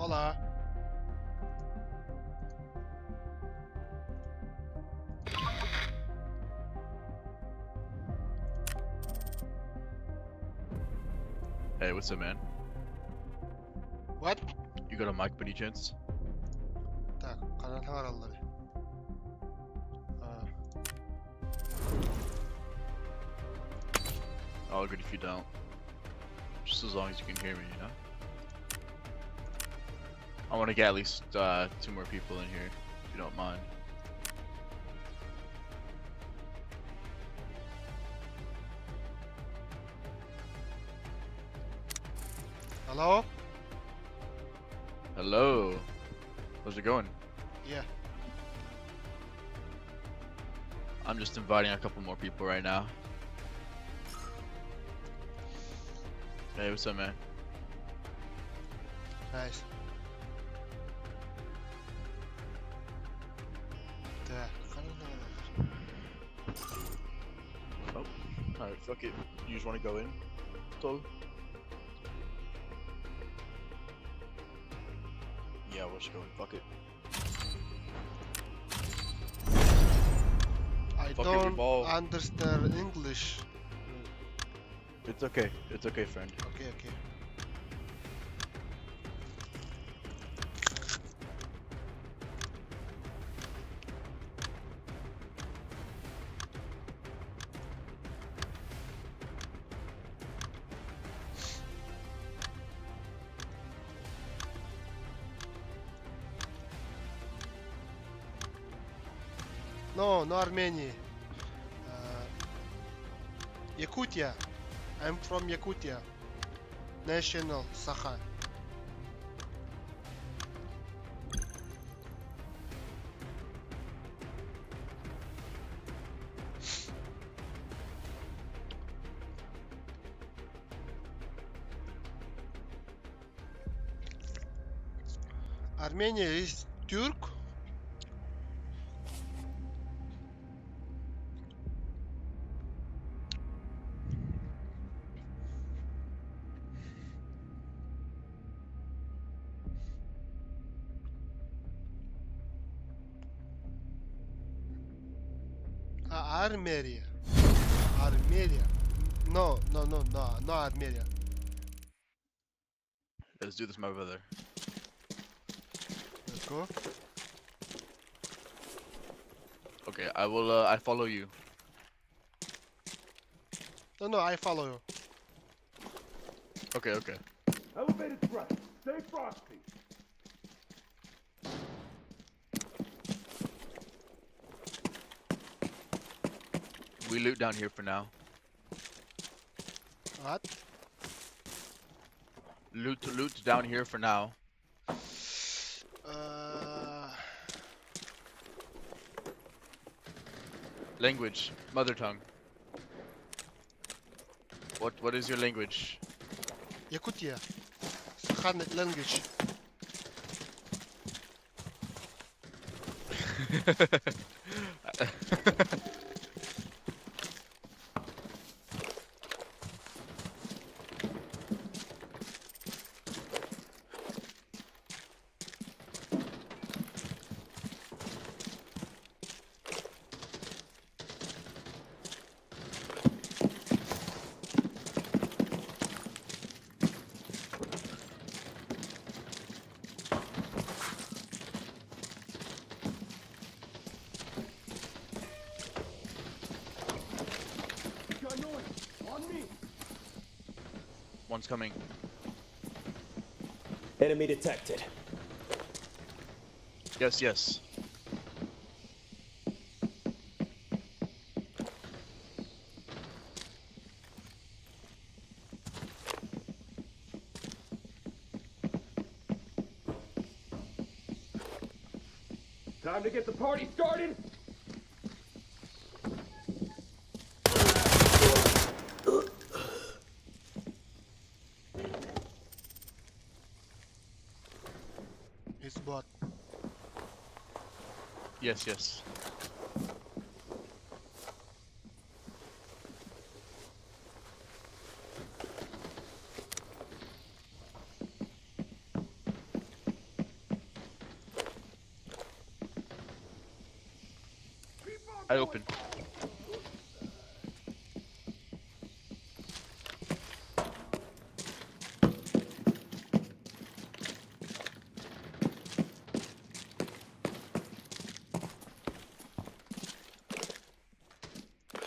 Hola. Hey, what's up, man? What? You got a mic by any chance? Так, каналга аралары. All good if you don't. Just as long as you can hear me, you know? I want to get at least 2 more people in here, if you don't mind. Hello? Hello. How's it going? Yeah. I'm just inviting a couple more people right now. Hey, what's up, man? Nice. Так, каналга аралары. Oh, alright, fuck it. You just want to go in? So? Yeah, we'll just go in. Fuck it. I Fuck it, don't we've all- understand English. It's okay. It's okay, friend. Okay, okay. No, no Armenia. Yakutia. I'm from Yakutia. National Sakha. Armenia is Turk. Armenia. Armenia. No, no, no, no, no Armenia. Let's do this, my brother. Let's go. Okay, I will, I follow you. No, no, I follow you. Okay, okay. Elevated thrust. Stay frosty. We loot down here for now. What? Loot down here for now. Language, mother tongue. What is your language? Yakutia. Sakhan language. Got noise. On me. One's coming. Enemy detected. Yes, yes. Time to get the party started. It's bot. Yes, yes. I open.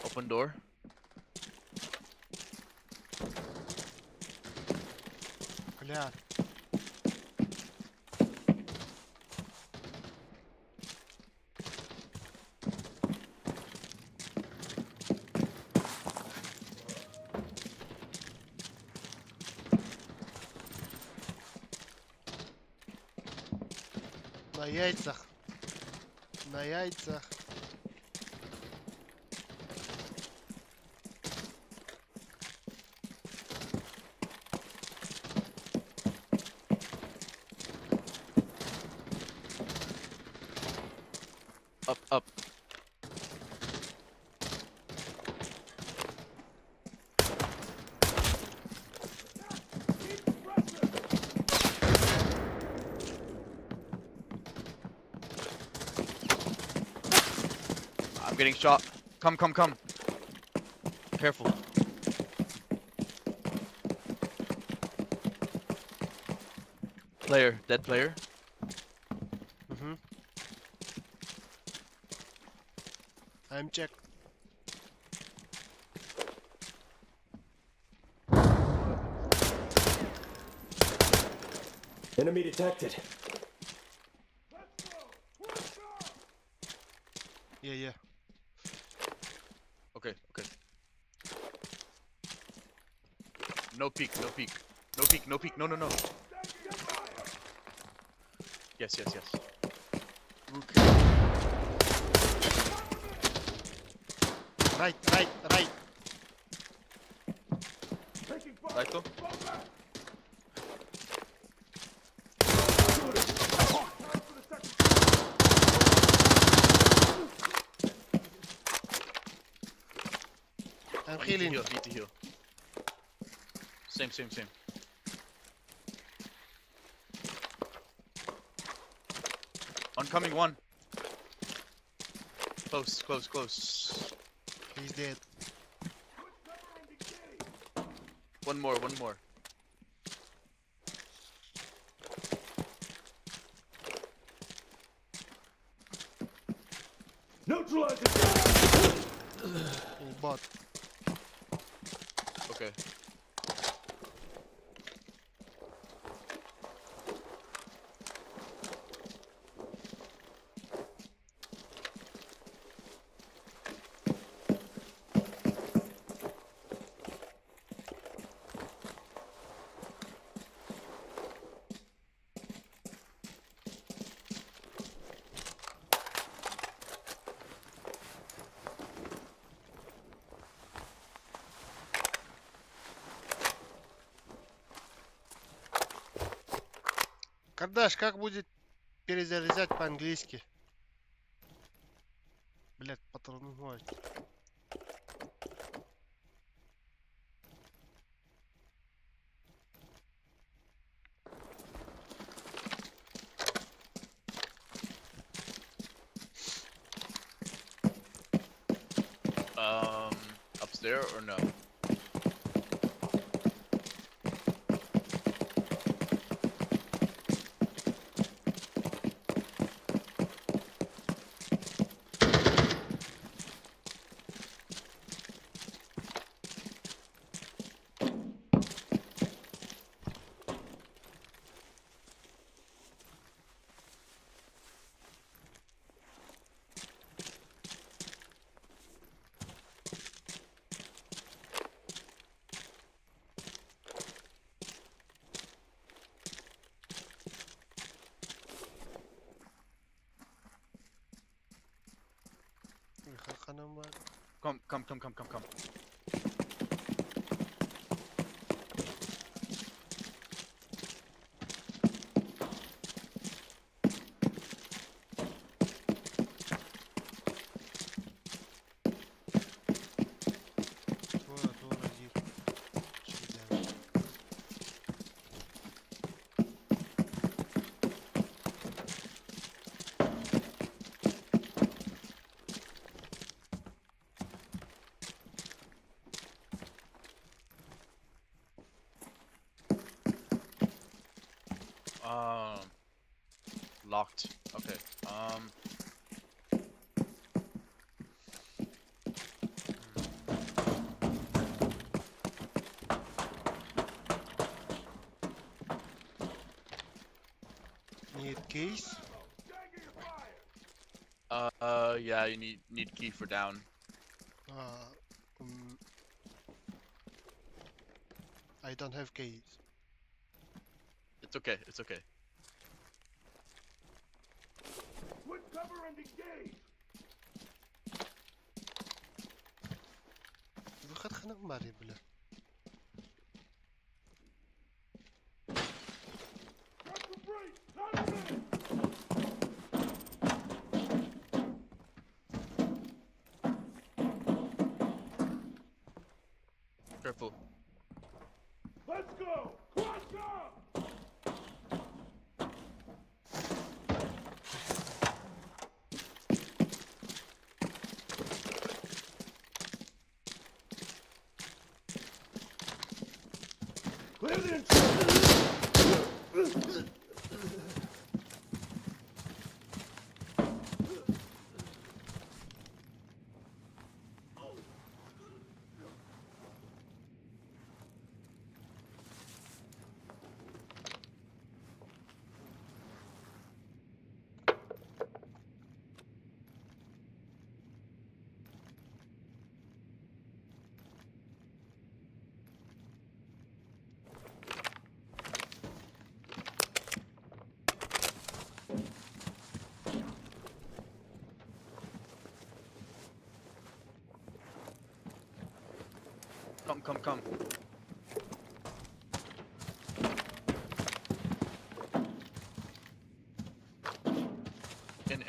Open door. Clear. На яйцах. На яйцах. Up, up. I'm getting shot. Come, come, come. Careful. Player, dead player. Mhm. I'm check. Enemy detected. Yeah, yeah. Okay, okay. No peek, no peek. No peek, no peek. No, no, no. Yes, yes, yes. Right, right, right. Taking fire. Right, go. I'm I need to healing. heal, need to heal. Same, same, same. Oncoming one. Close, close, close. He's dead. One more, one more. Neutralize it. Oh, bot. Okay. Кардаш, как будет перезаряжать по-английски? Блять, патроны хватит. Upstairs or no? Как она мать? Come, come, come, come, come, come. Твой родит. Чудо. Locked. Okay. Need keys? Yeah, you need key for down. Um, I don't have keys. It's okay. It's okay. Switch cover and engage. Hoe gaat gaan maar ribbelen? Drop the break. Not a minute. Careful. Let's go. Cross up. Clear the intruder. Come. In.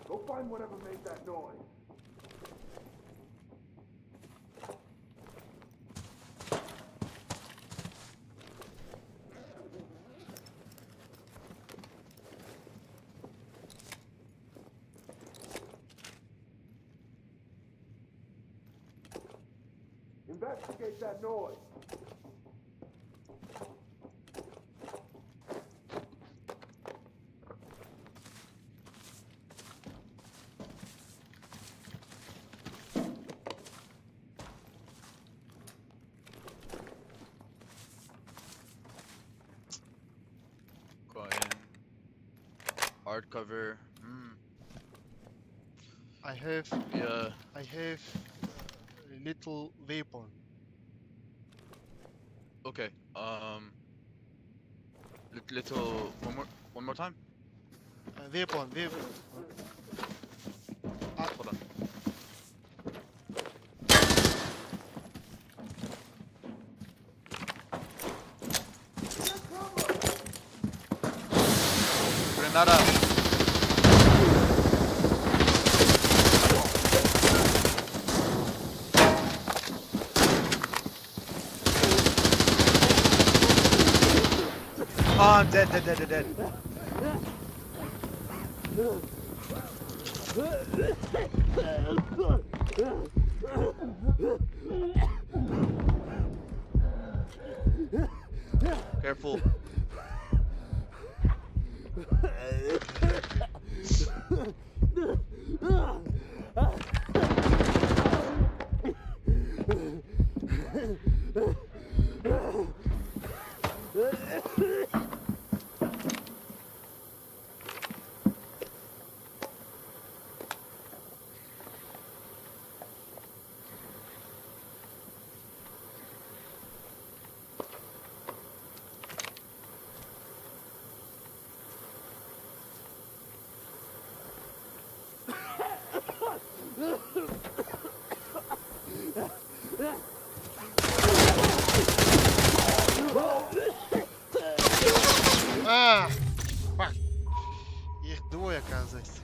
Go find whatever made that noise. Investigate that noise. Go in. Hardcover. I have Yeah. a little weapon. Okay. Little. One more time. Weapon. Hold on. Granada. Oh, I'm dead. Careful. А! Фак! Их двое, оказывается.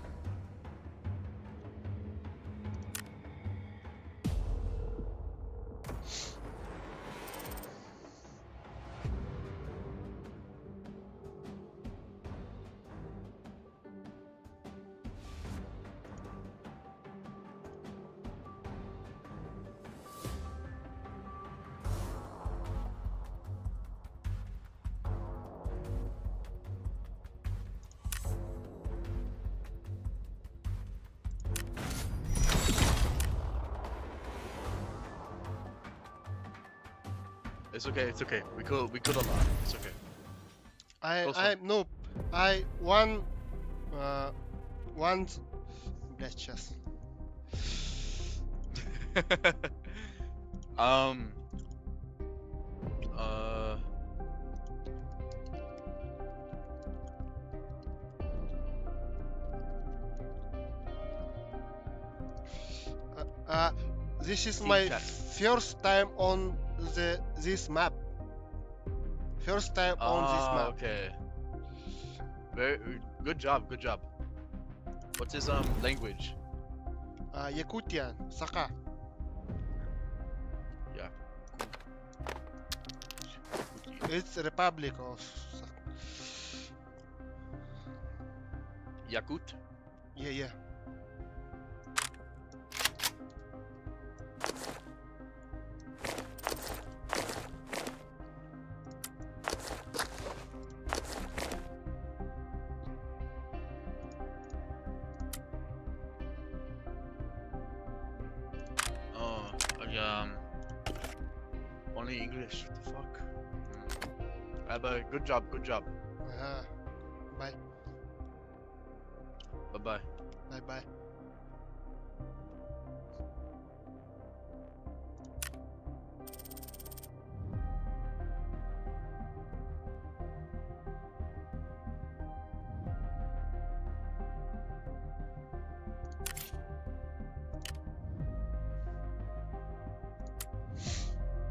It's okay. It's okay. We could a lot. It's okay. Close one. No. I one Блять, сейчас. um. Uh. This is Team my chat. first time on this map. First time on this map. Okay. Very good job. Good job. What's his language? Yakutian, Saka. Yeah. It's Republic of Yakut. yeah. Oh, only English. What the fuck? But good job. Good job. Bye. Bye bye. Bye.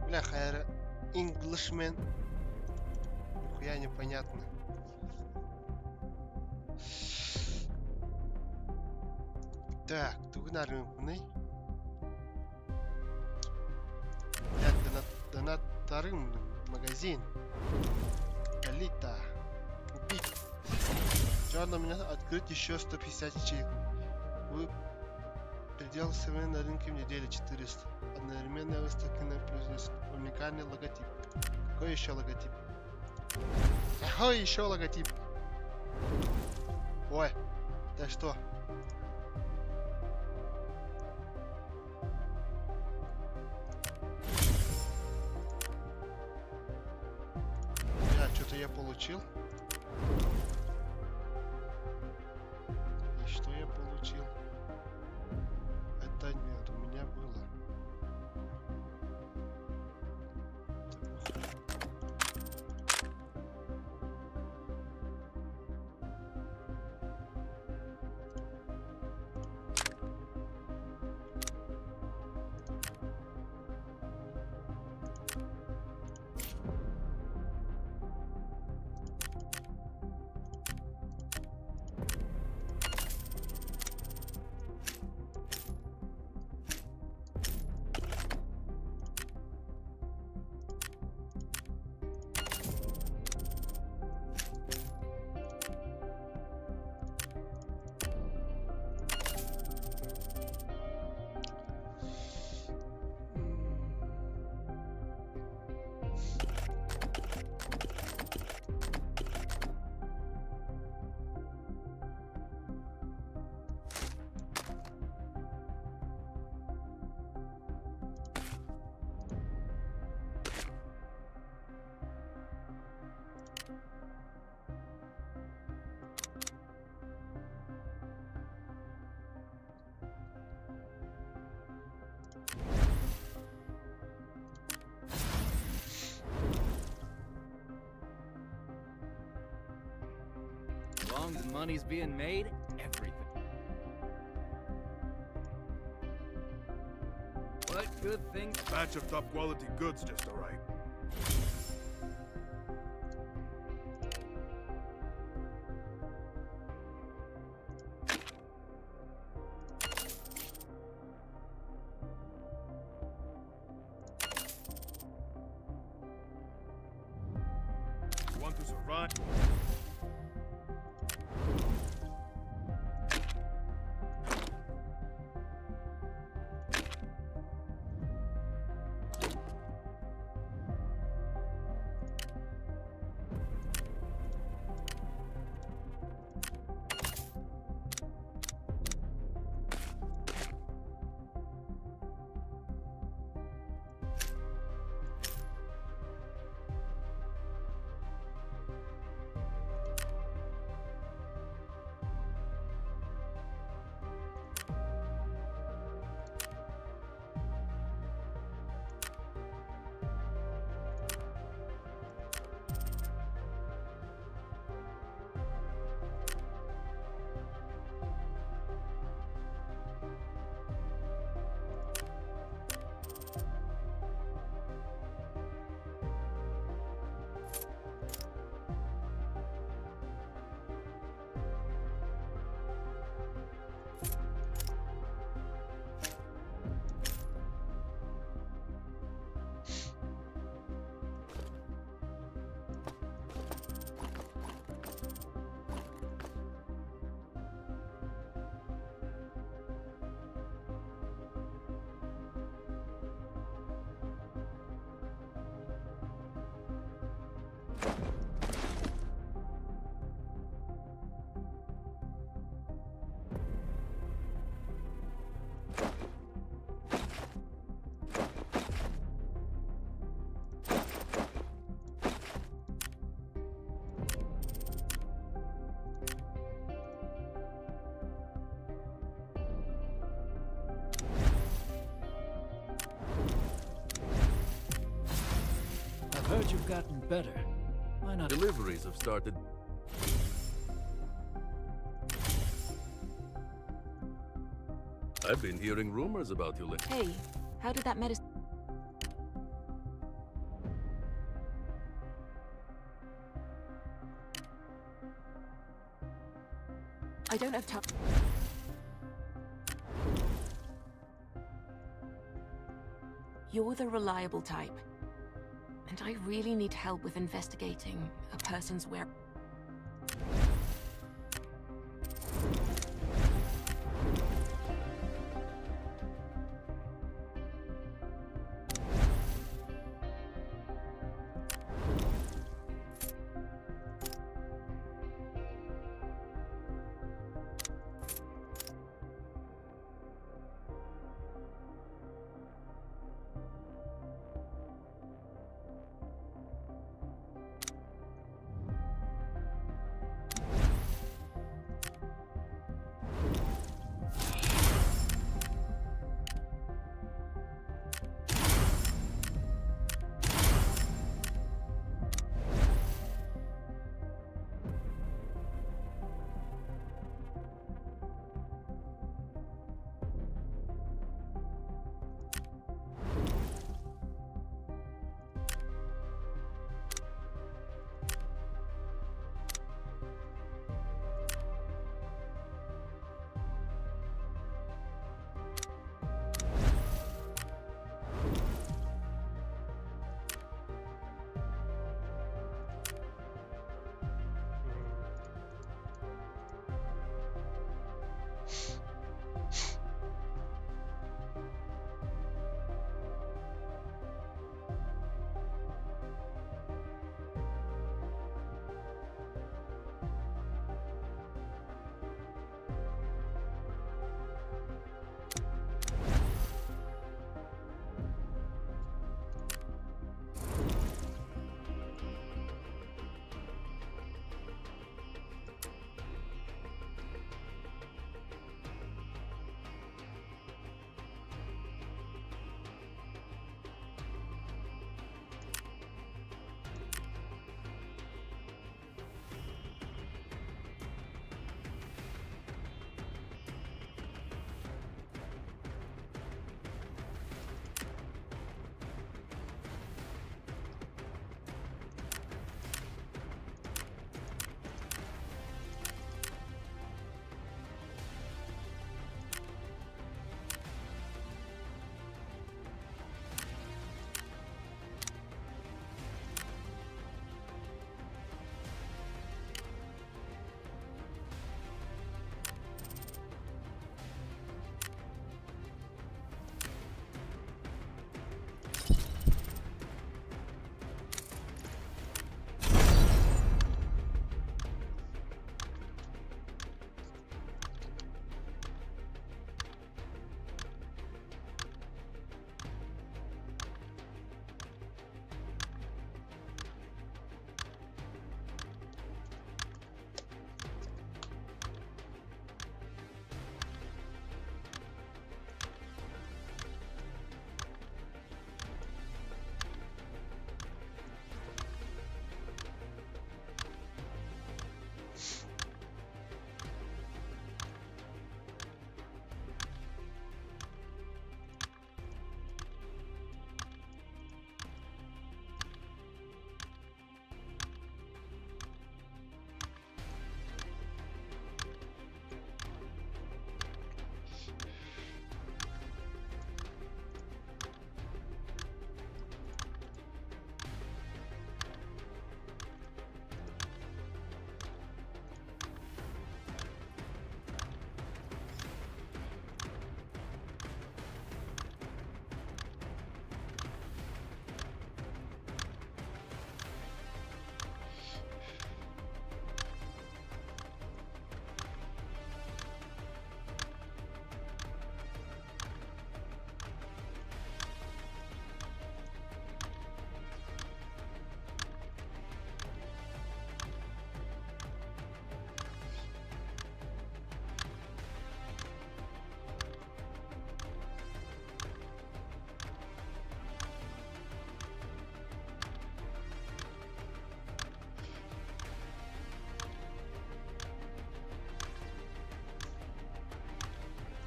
Бляха, Englishman. Нихуя непонятно. Так, тугнарым куны. Донатарым магазин. Элита. Купить. Жаль, у меня открыть еще 150 ячеек. Вы предел современной на рынке в неделю 400. Одновременная выставка на производство. Уникальный логотип. Какой еще логотип? Какой еще логотип? Ой, да что? Что-то я получил. И что я получил? Это нет, у меня было. As long as money's being made, everything. What good things? Batch of top quality goods just arrived. Want to survive? gotten better. Why not? Deliveries have started. I've been hearing rumors about you lately. Hey, how did that medicine... I don't have time. You're the reliable type. And I really need help with investigating a person's where...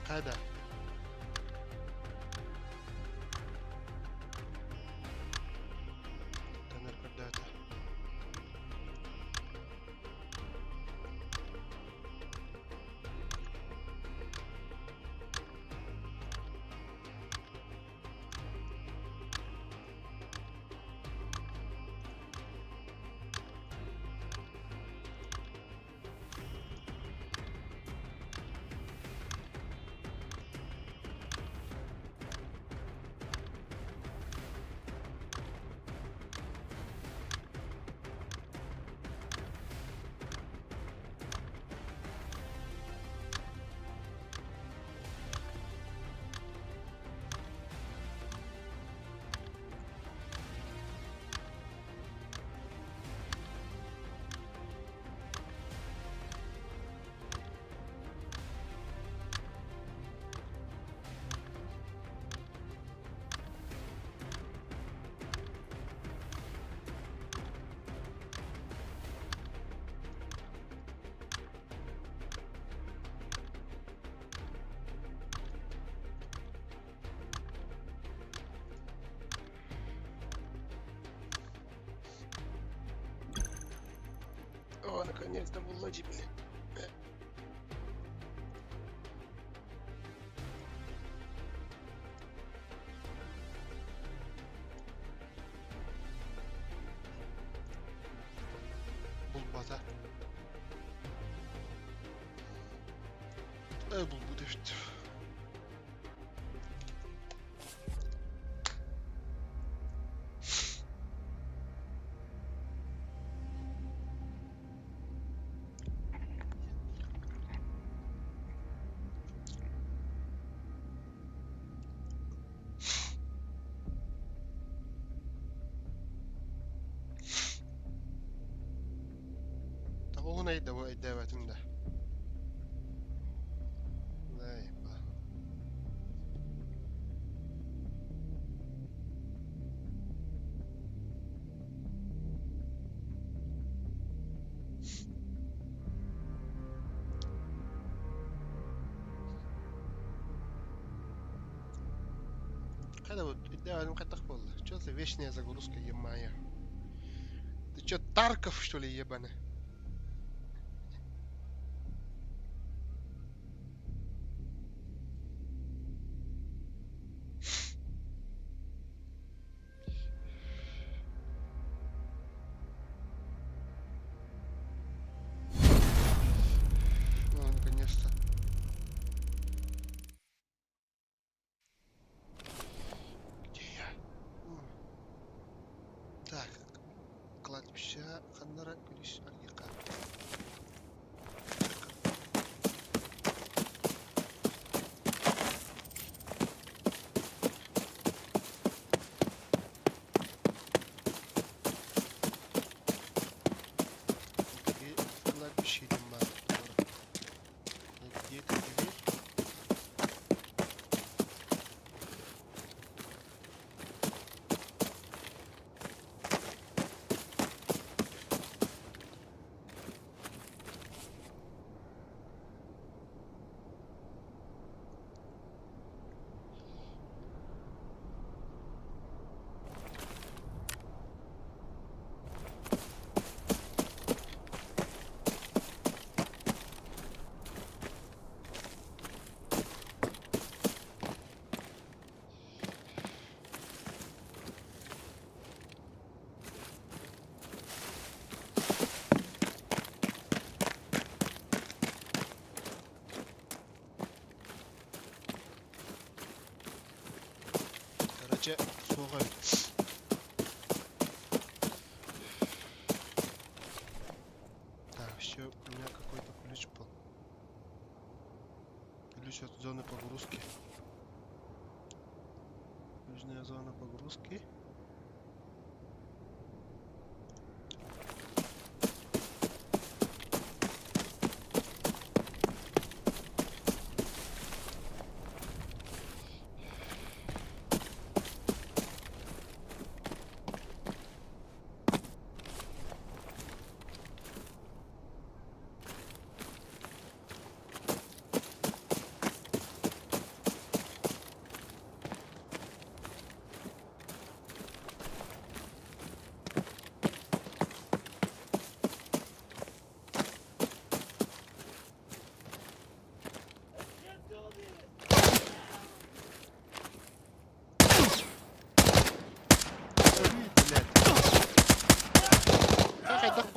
Қайда? Тоннель куда-то. О, наконец-то Владимир. Bulbada. Bulbu düştü. هو هنا يدوى الدعوة ده لا يبقى هذا вот الدعوة не تقبل что за вечная загрузка е-моя ты чё Тарков что ли ебаный наконец-то. Где я? Так, кладбище Ханнара Күриш Аргиқа. Кладбище идем бар. Где это дверь? Короче, слухай. Так, еще у меня какой-то ключ был. Ключ от зоны погрузки. Южная зона погрузки.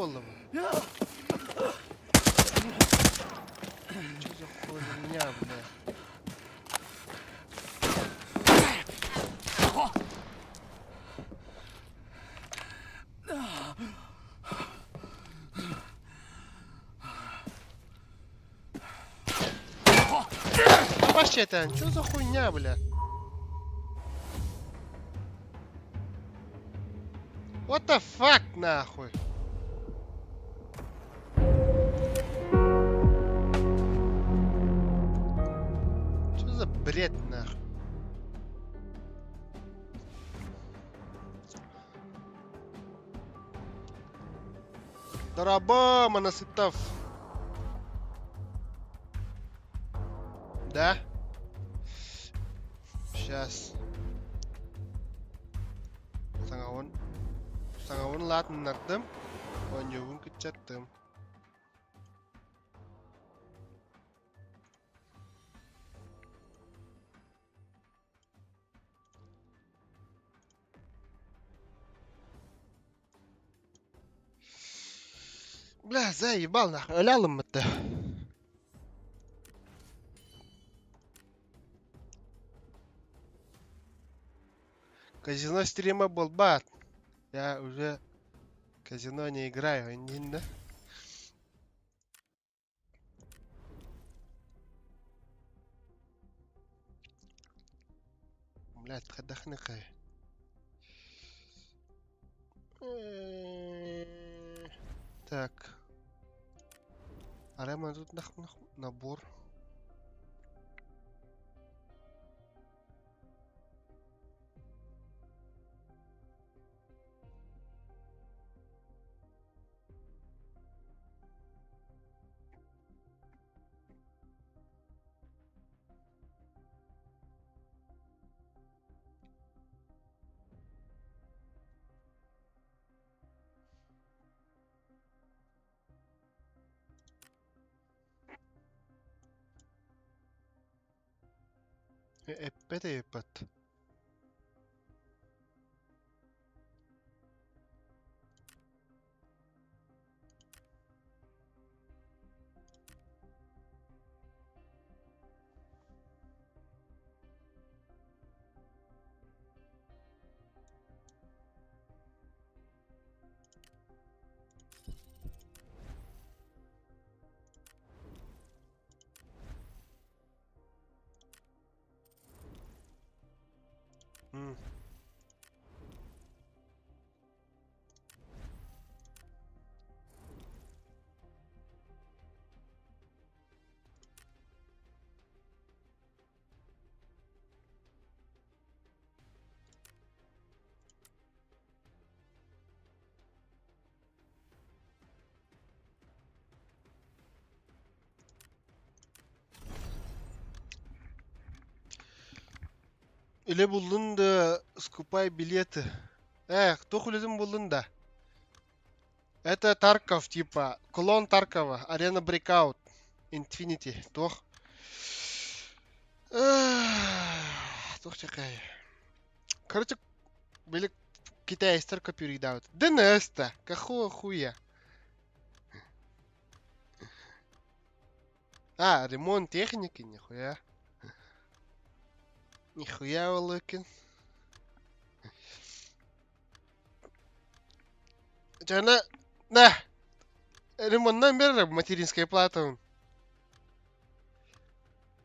было бы? Что за хуйня, бля? Ну вообще это, что за хуйня, бля? What the fuck, нахуй? Что за бред, нахуй? Дарабама насытав. Да? Сейчас. Саңауын латын нардым. Онюгун күтчаттым. Бля, заебал нахуй. Өлялым мытты. Казино стрима был бат. Я уже казино не играю, один, да? Блядь, отдохни-ка. Так. А Рэма тут набор. Эппет. Или buldun да скупай билеты. Кто хулизм buldun да? Это Тарков, типа, клон Таркова, Арена Breakout, Infinity, тох. Тох чекай. Короче, были китайцы копируют. Да неста, какого хуя? Ремонт техники, нихуя. Нихуя, Лукин. Чана, на, ремонт номер материнской платы.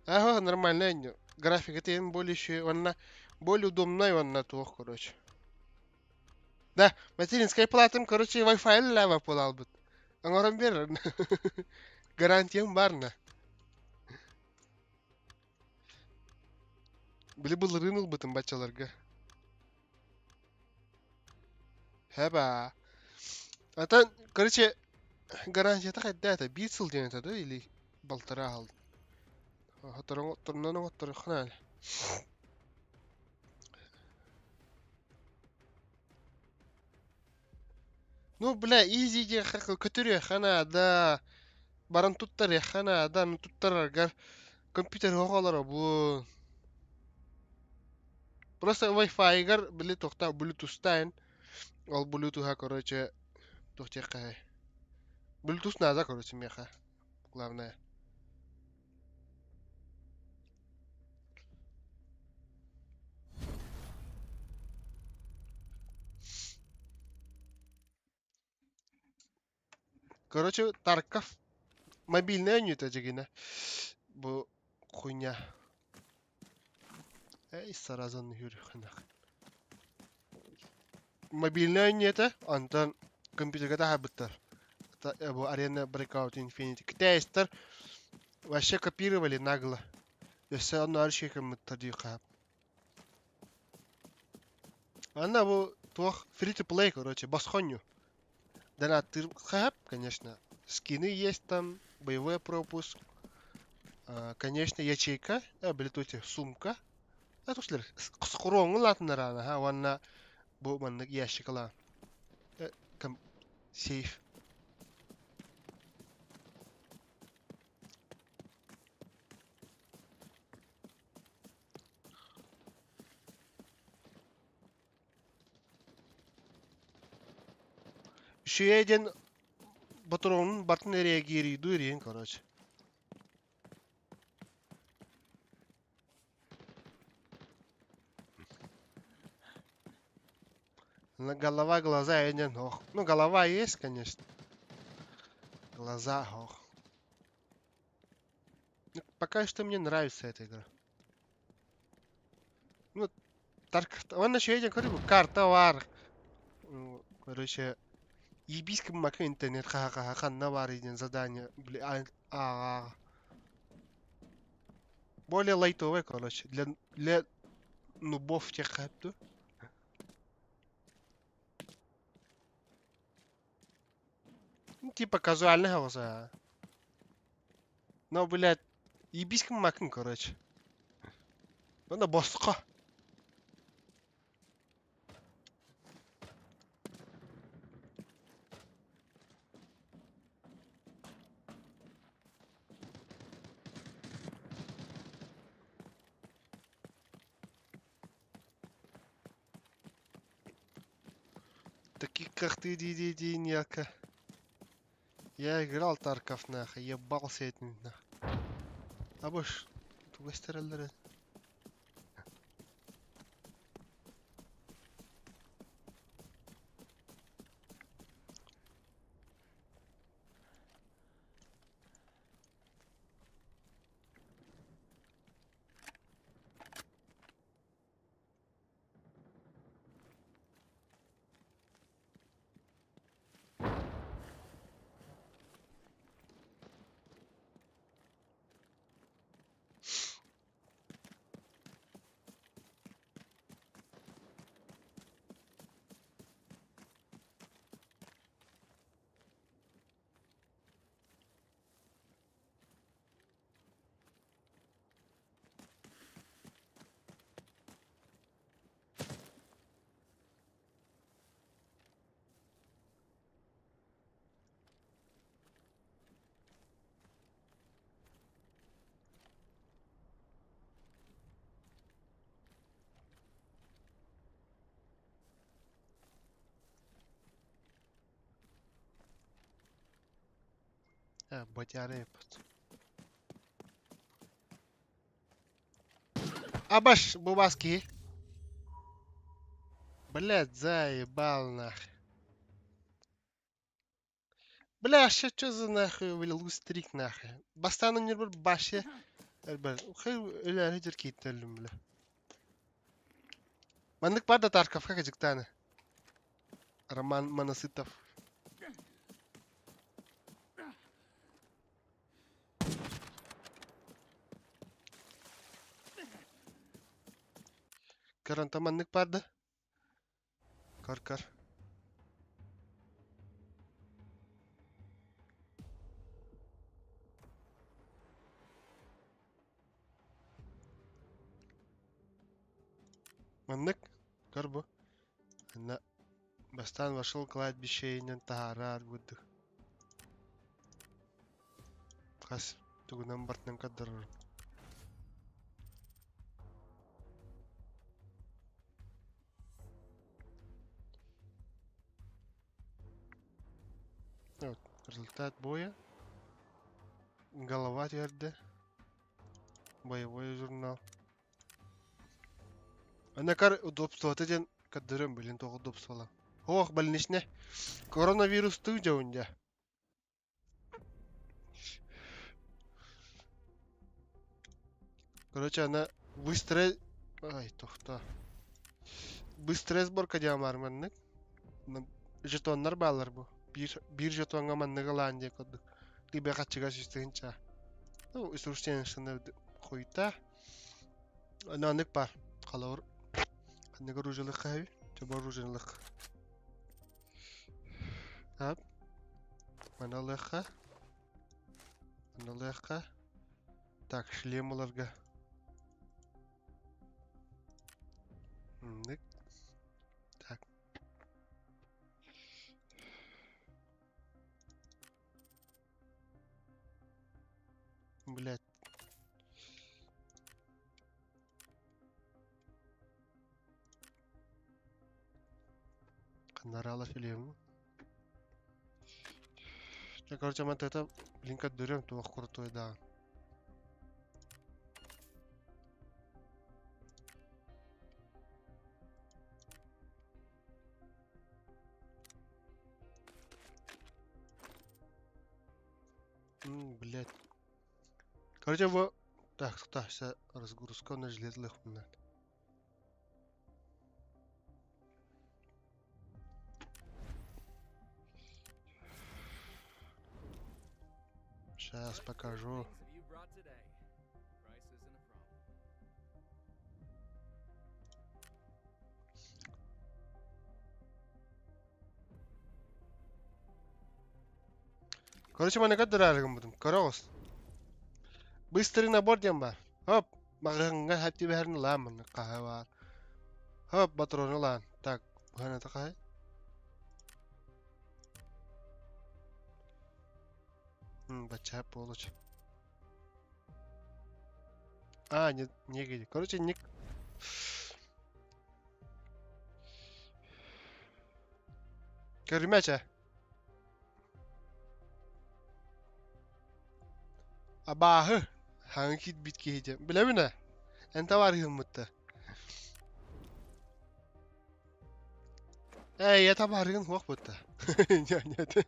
Ага, нормально. График это более еще, она более удобная, она тух, короче. Да, материнская плата, короче, Wi-Fi лава полал бы. Аңарам бер. Гарантиям барна. Били был рынул бы там бачаларга. Хаба. А там, короче, гарантия такая, да, это битсел день это, да, или полтора гал. Торнано хнал. Ну, бля, изи де который хана, да. Баран туттар хана, да, ну туттар гар. Компьютер хоголар бу. Просто Wi-Fi гар били тохта Bluetooth тайн. Ол Bluetooth короче, тохтекай. Bluetooth надо, короче, меха. Главное. Короче, Тарков. Мобильная нюта жигина. Бу хуйня. Эй, саразан юрихнах. Мобильная нюта, антон компьютер да хабытар. Бу Arena Breakout Infinity. Китайстар вообще копировали нагло. Если он аршиком тадиха. Она бу тух free to play, короче, басхоню. Да ты хаб, конечно. Скины есть там, боевой пропуск. Конечно, ячейка, билетуте сумка. А тут слер, скронгы латынара, ха, ванна бу маннык ящикла. Кам сейф. Şu yerden patronun batı nereye giriyor duyuyorsun короче. Голова, глаза, один ох. Ну, голова есть, конечно. Глаза, ох. Ну, пока что мне нравится эта игра. Ну, он еще один, карта var. Короче, ебиском мака интернет, ха-ха-ха, ханна var един задание. Более лайтовое, короче. Для нубов тех хэпту. Ну, типа казуальный хауса. Но, блядь, ебиском макин, короче. Надо босқа. Таких как ты, диди, няка. Я играл Тарков, нахуй, ебался этим, нахуй. А больше, тугой стереллеры. Батяры. Абаш, бубаски. Блядь, заебал нахуй. Бля, что за нахуй, бля, лустрик нахуй. Бастаны не был баши. Бля, хай öyle hareket kitlerim bile. Mandık var da Tarkov kakacık tane. Роман Манасытов. Karanta mandık vardı. Kar. Манdık. Kar bu. Она Бастан вошел кладбище и нентарар выдох. Хас тугунан бартнан кадар. Результат боя. Голова твердо. Боевой журнал. Ана кар удобствоты ден кадырым билин тоғы удобствола. Ох, больничне. Коронавирусту жауында. Короче, она быстрая... Ай, тоқта. Быстрая сборка диамарманнык. Жетоннар балар бу. Bir жетонга манныгы лаан дей коддук. Либе качыга сүстегенча. Ну, исурштеншыны койта. Ананык бар. Қалауыр. Анныгы оружиялык хави. Чоба оружиялык. Ап. Маналыха. Маналыха. Так, шлем оларга. Нык. Так. Блять. Канарала шлему. Я, короче, man это блинка дурем, то крутой, да. Блять. Короче, во... Так, вся разгрузка на железных надо. Сейчас покажу. Things have you brought today? Price isn't a problem. Короче, man kadar argın buldum. Karagos. Быстрый набор дем бар. Хоп, магыңга хатти бәрін ламын кахы бар. Хоп, патроны лан. Так, бұхана тақай. Бачап получ. А, не гиди. Короче, ник. Көрмәчә. Abahı. Hangi bitki yiyeceğim? Bile mi ne? Ente var yılmıttı. Yata var yılın hoş bıttı. Yata.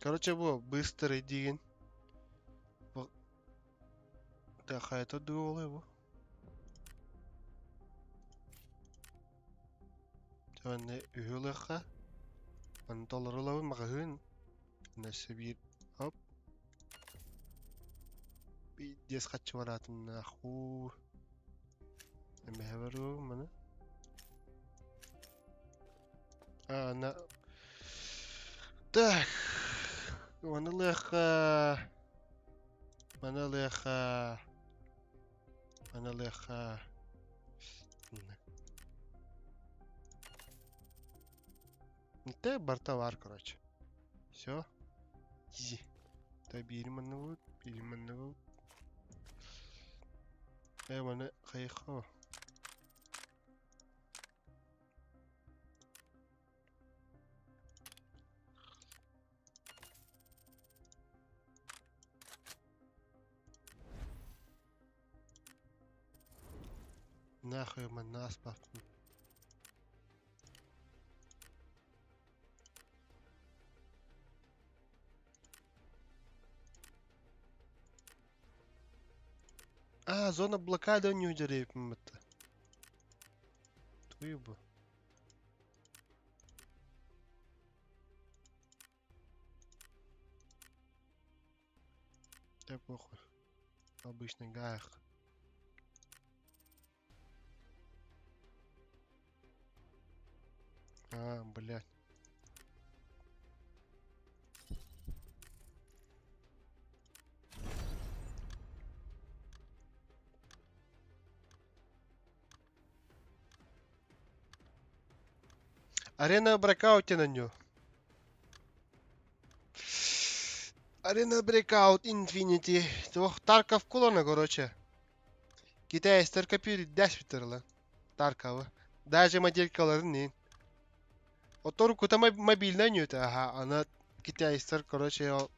Короче, во, быстрый дин. Так, а это дуол его. Тәвәнне үйелеха. Аны толырылауы мағын. Нәрсе бир. Хоп. Дес қатшы баратын наху. Әмі әбәру, мұны. А, на... Так. Манылыха. Манылыха. Манылыха. Это борта var, короче. Все. Изи. Да, берем одного. Берем одного. Мана хайхо. Нахуй man нас пахнет. А, зона блокады не удерет это. Твою бы. Да похуй. Обычный гаях. А, блядь. Арена Breakout на нее. Арена Breakout Infinity. Твох Тарков колона, короче. Китайстар копирует 10 битерлы. Таркова. Даже моделькаларын не. Отор кута мобильная нюта. Ага, она китайстар, короче,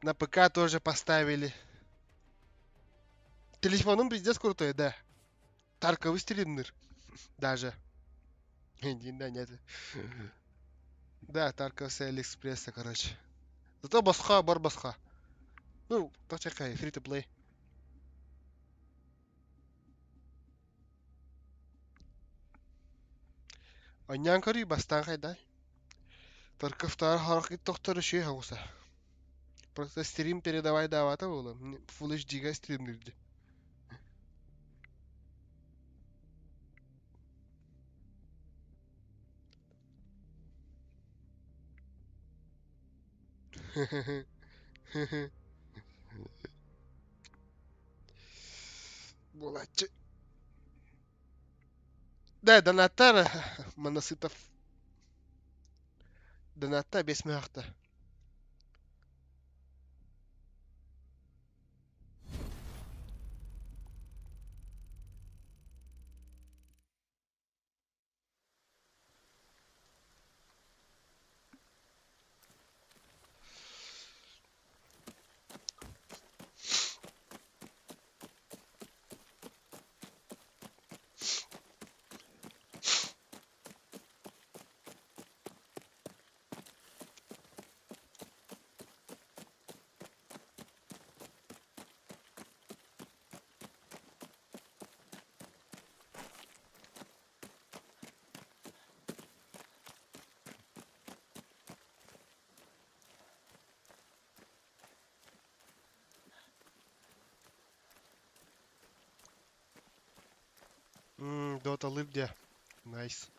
на ПК тоже поставили. Телефоном пиздец крутой, да. Тарковый стример. Даже. Да, нет. Да, Тарков с Алиэкспресса, короче. Зато басха, бар басха. Ну, так чакай, free to play. Аньян кори бастан хайда. Тарковтар харакет тохтары шей хауса. Просто стрим передавай давата было. Full HD га стримлерди. Булачы. Да, донаттар Манасытов. Донатта 5 мехта. Дота лыбде. Найс.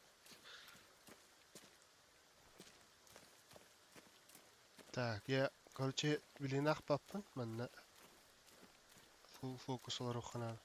Так, я, короче, вилинах паппын. Манна. Фул фокус олар ухана.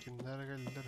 Kimler geldiler?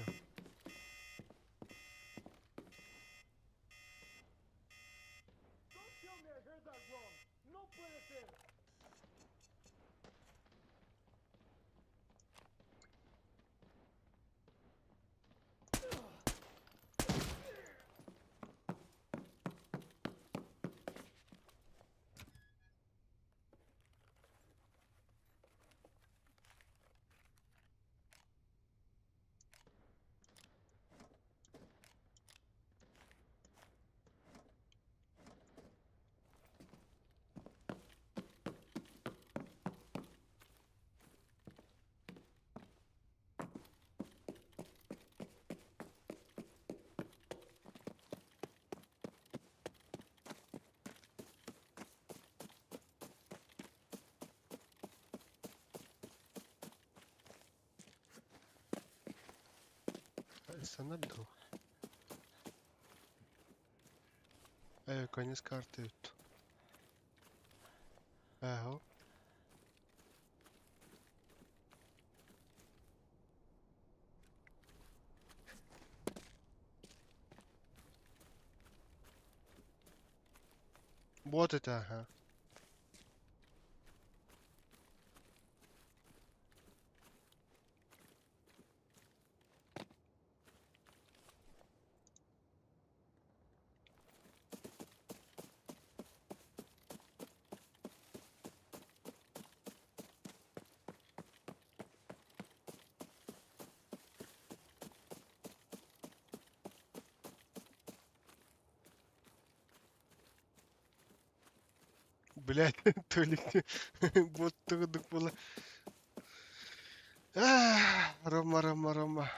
Санаду. Конец карты. Ага. Вот это, ага. Блять, Толик, вот так было. Roma, Roma, Roma.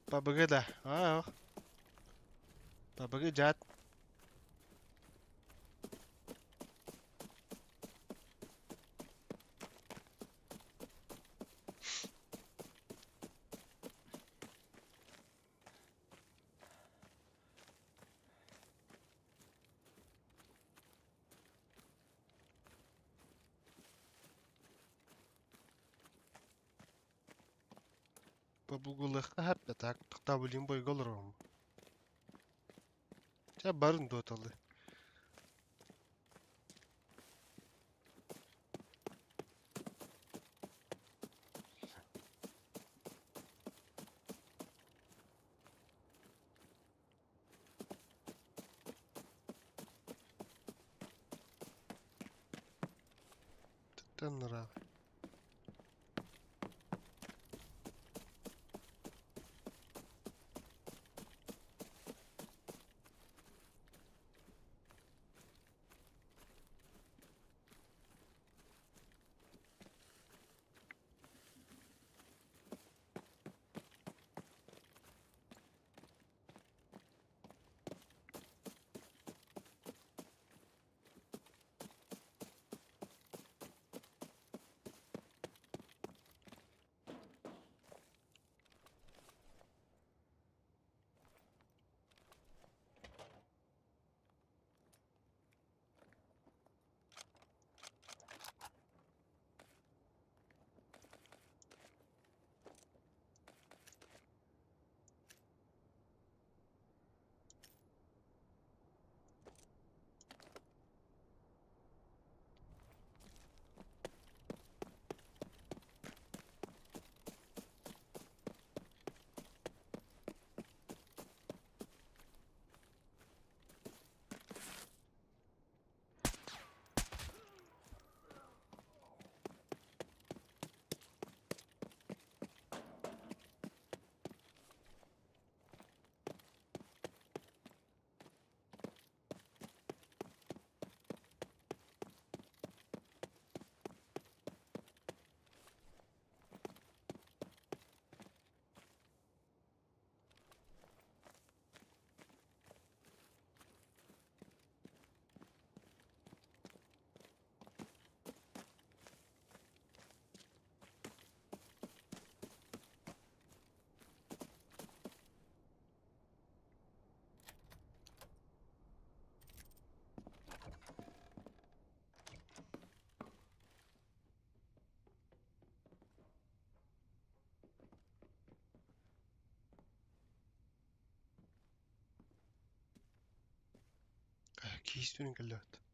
Pabaga dah. Ah. Pabaga jahat. Pabugulak hat tak tabulin boy golorom. Ya barın dotalı. Tanrı abi. Keystone gelöt.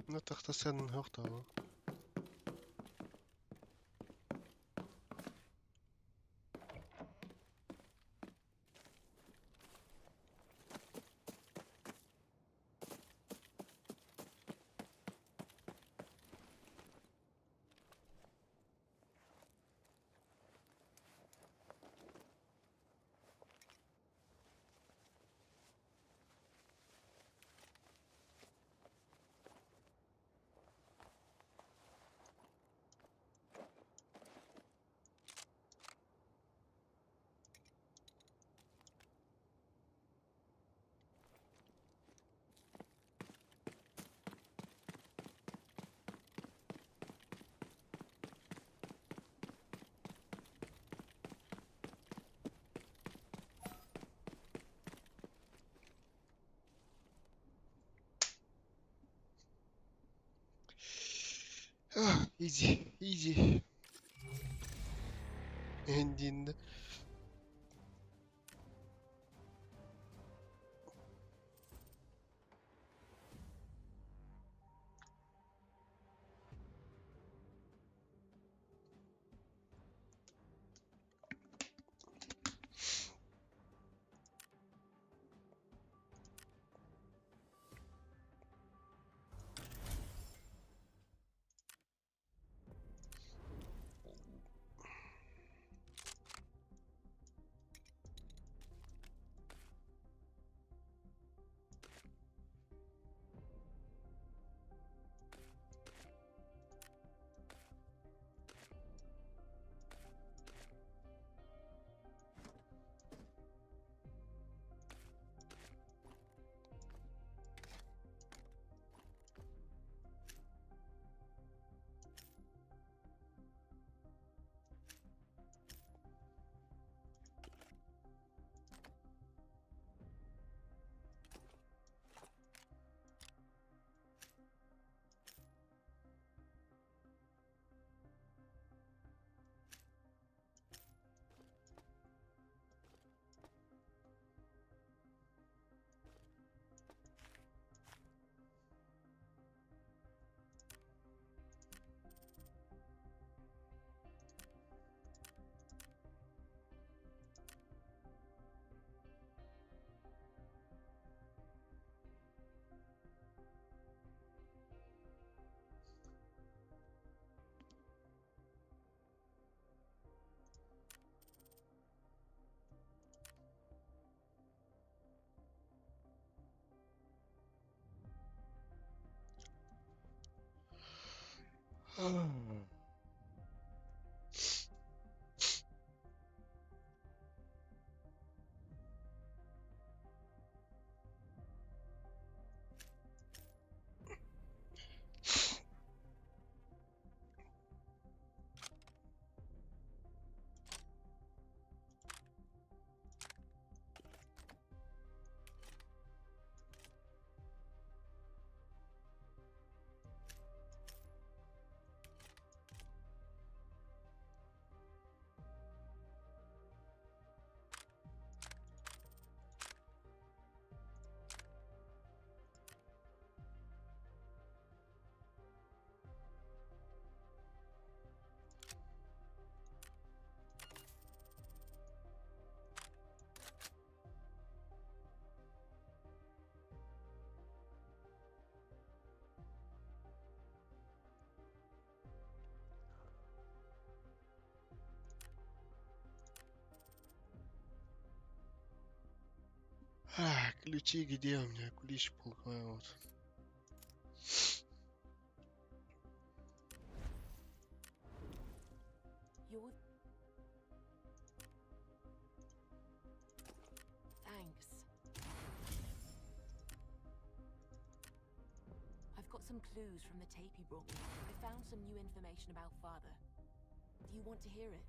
No تختصر من هوقت هو. Изи, изи. Эндин. Ключи где у меня? Ключ полковой вот. You're... Thanks. I've got some clues from the tape you brought me. I found some new information about Father. Do you want to hear it?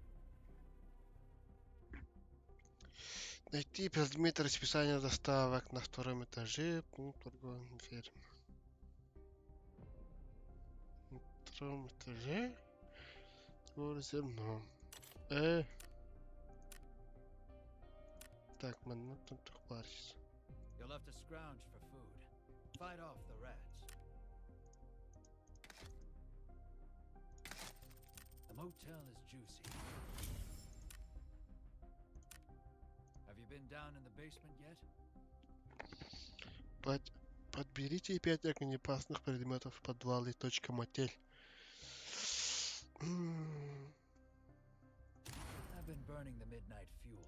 Найти предметы расписания доставок на втором этаже. Пункт торговой фермы. На втором этаже. Торговое зерно. Так, мы тут парись. You'll have to scrounge for food. Fight off the rats. The motel is juicy. Have you been down in the basement yet? Подберите 5 огнеопасных предметов в подвале. Мотель. I've been burning the midnight fuel.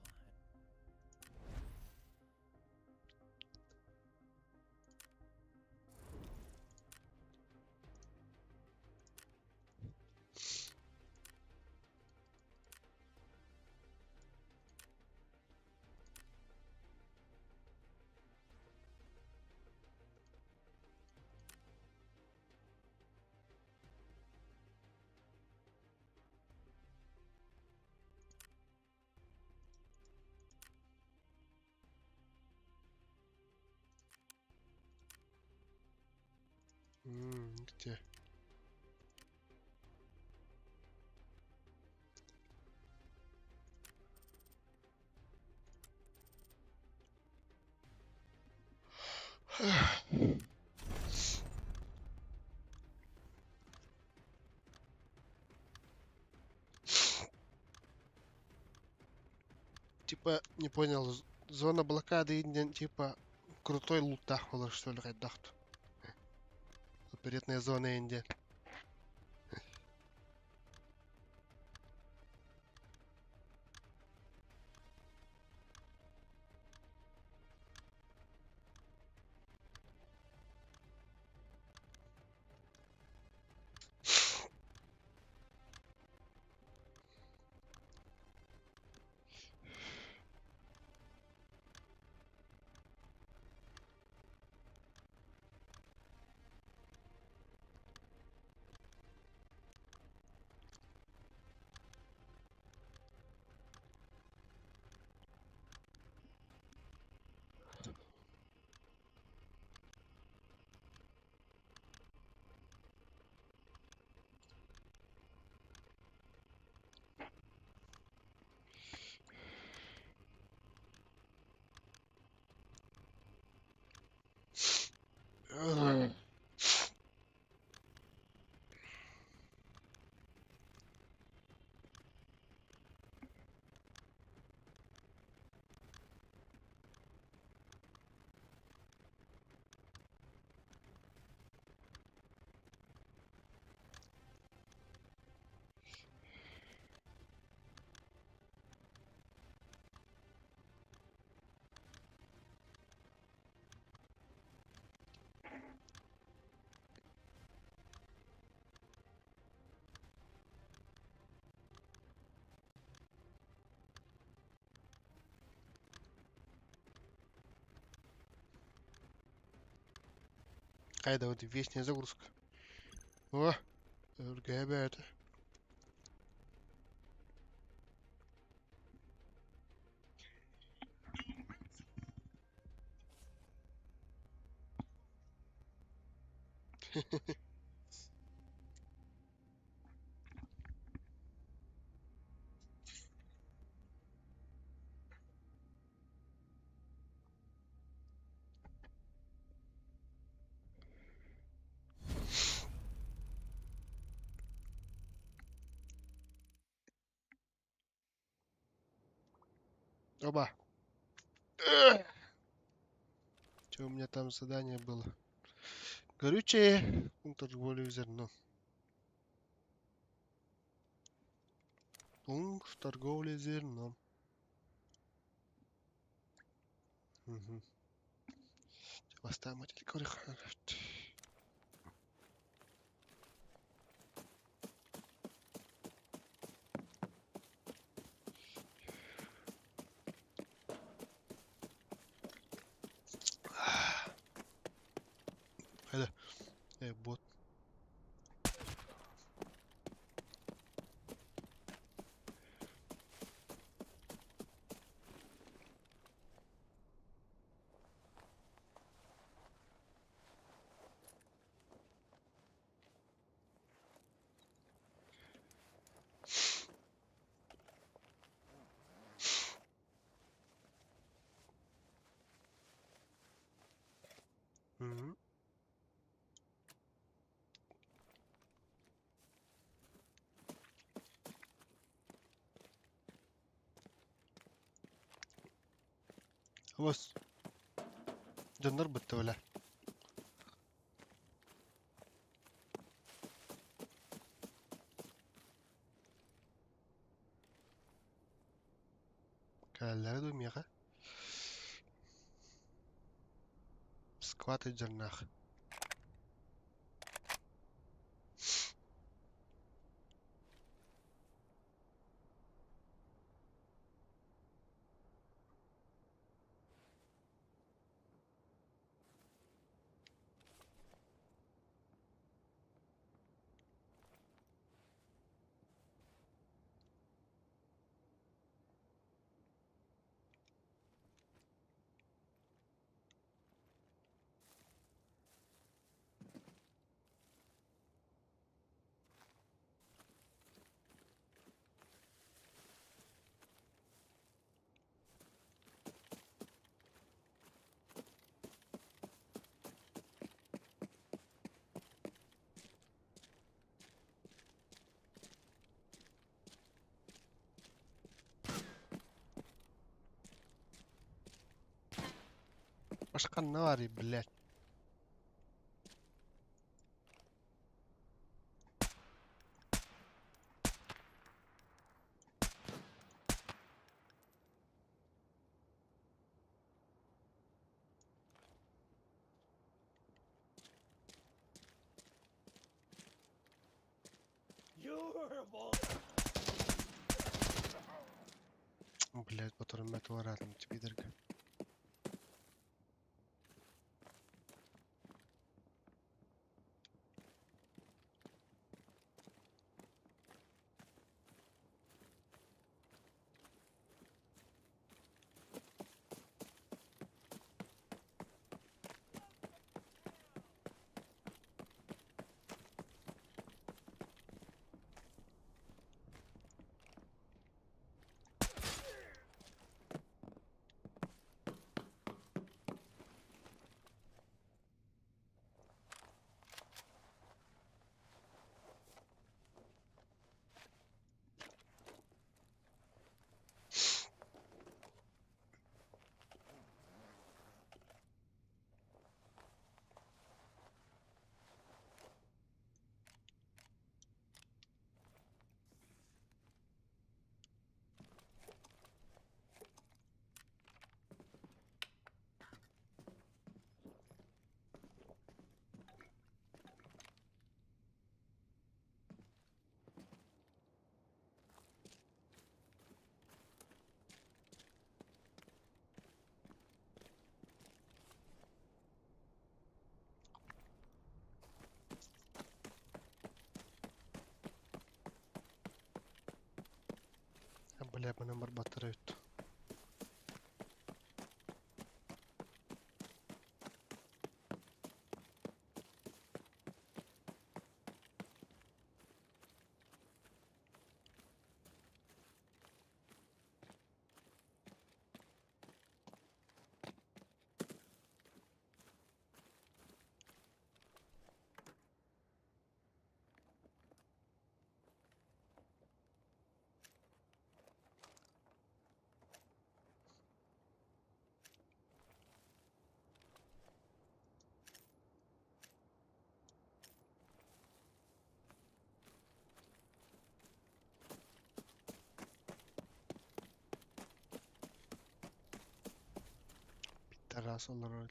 Где? Типа, не понял, зона блокады Индиан, типа, крутой лутах было, что ли, дахт. Оперетная зона Индия. Қайда вот вечная загрузка. О, РГБ. Оба. Что у меня там задание было? Горючее. Пункт торговли зерном. Пункт торговли зерном. Угу. Поставим эти корих. Haydi. Bot. Угу. Бос. Жандар бітті өлі. Кәлләре доймеға. Скваты жаннақ. Кашканнари, блядь. Блядь, которым это воротом тебе дорого. Блядь, мене барбатають. Тарас олар.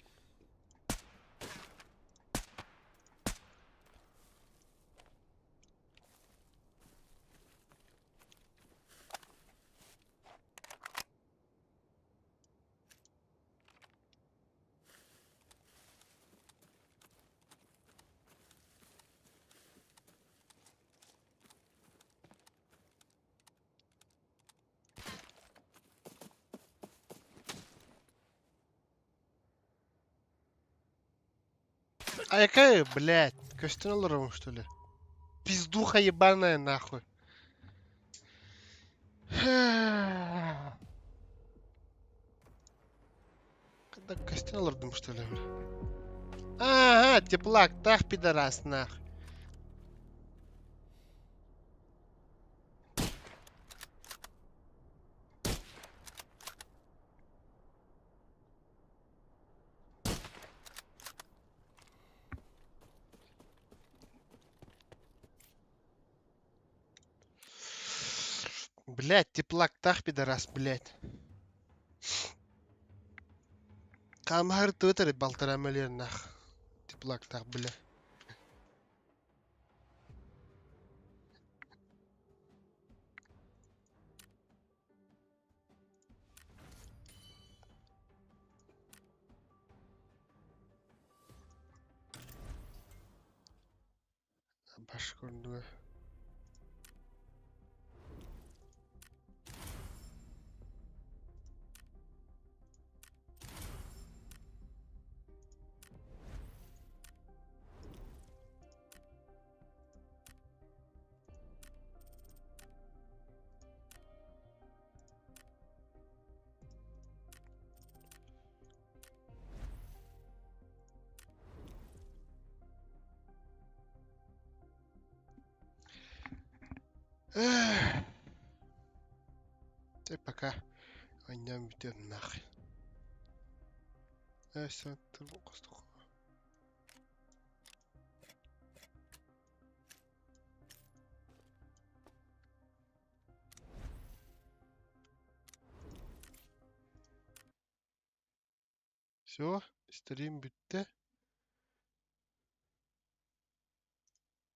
А якая, блядь, костюм что ли? Пиздуха ебаная, нахуй. Когда костюм что ли? Ага, теплак, так, пидорас, нахуй. Блядь, теплак, так, пидорас, блядь. Камхар тутер балтарамелер, нах. Теплак, так, блядь. Башкордуя. Ты пока. Ойнам битер нахуй. Neyse, kostuk. Все, стрим bitti.